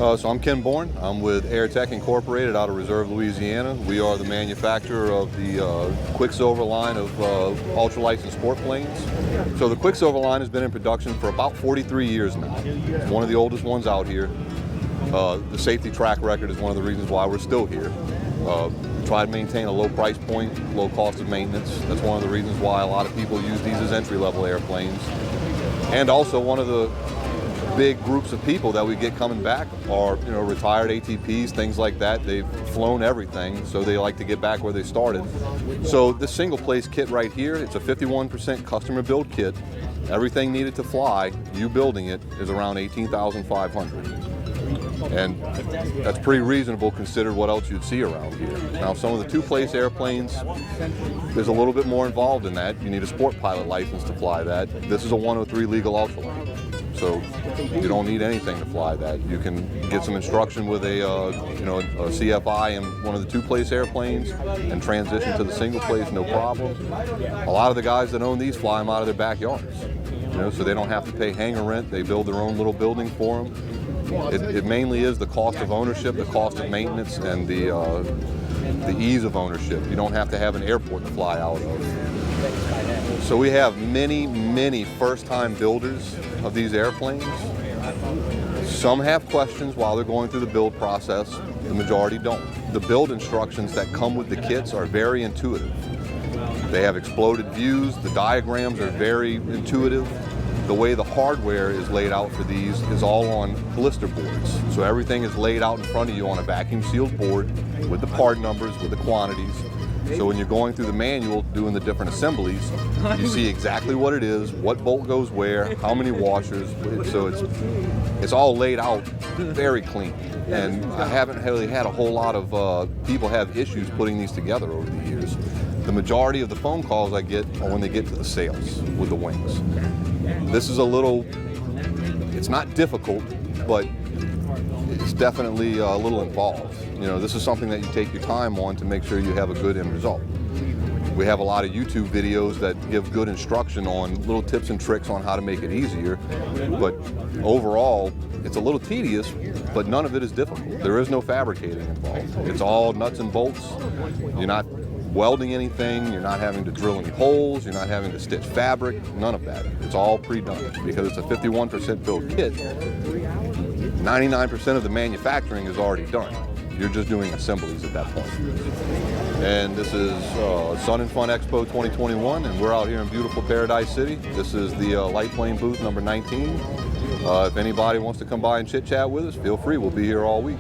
So I'm Ken Bourne. I'm with Airtech Incorporated out of Reserve, Louisiana. We are the manufacturer of the Quicksilver line of ultralights and sport planes. So the Quicksilver line has been in production for about 43 years now. It's one of the oldest ones out here. The safety track record is one of the reasons why we're still here. Try to maintain a low price point, low cost of maintenance. That's one of the reasons why a lot of people use these as entry-level airplanes. And also one of the big groups of people that we get coming back are, retired ATPs, things like that. They've flown everything, so they like to get back where they started. So this single place kit right here, it's a 51% customer build kit. Everything needed to fly, you building it, is around $18,500. And that's pretty reasonable considered what else you'd see around here. Now, some of the two-place airplanes, there's a little bit more involved in that. You need a sport pilot license to fly that. This is a 103 legal ultralight. So you don't need anything to fly that. You can get some instruction with a CFI in one of the two-place airplanes and transition to the single place, no problem. A lot of the guys that own these fly them out of their backyards, so they don't have to pay hangar rent. They build their own little building for them. It mainly is the cost of ownership, the cost of maintenance, and the ease of ownership. You don't have to have an airport to fly out of. So we have many first-time builders of these airplanes. Some have questions while they're going through the build process. The majority don't. The build instructions that come with the kits are very intuitive. They have exploded views. The diagrams are very intuitive. The way the hardware is laid out for these is all on blister boards. So everything is laid out in front of you on a vacuum sealed board with the part numbers, with the quantities. So when you're going through the manual, doing the different assemblies, you see exactly what it is, what bolt goes where, how many washers. So it's all laid out very clean. And I haven't really had a whole lot of people have issues putting these together over the years. The majority of the phone calls I get are when they get to the sales with the wings. This is it's not difficult, but it's definitely a little involved. This is something that you take your time on to make sure you have a good end result. We have a lot of YouTube videos that give good instruction on little tips and tricks on how to make it easier, but overall, it's a little tedious, but none of it is difficult. There is no fabricating involved. It's all nuts and bolts. You're not welding anything, you're not having to drill any holes, you're not having to stitch fabric, none of that. It's all pre-done because it's a 51% build kit. 99% of the manufacturing is already done. You're just doing assemblies at that point. And this is Sun and Fun Expo 2021, and we're out here in beautiful Paradise City. This is the light plane booth number 19. If anybody wants to come by and chit chat with us, feel free. We'll be here all week.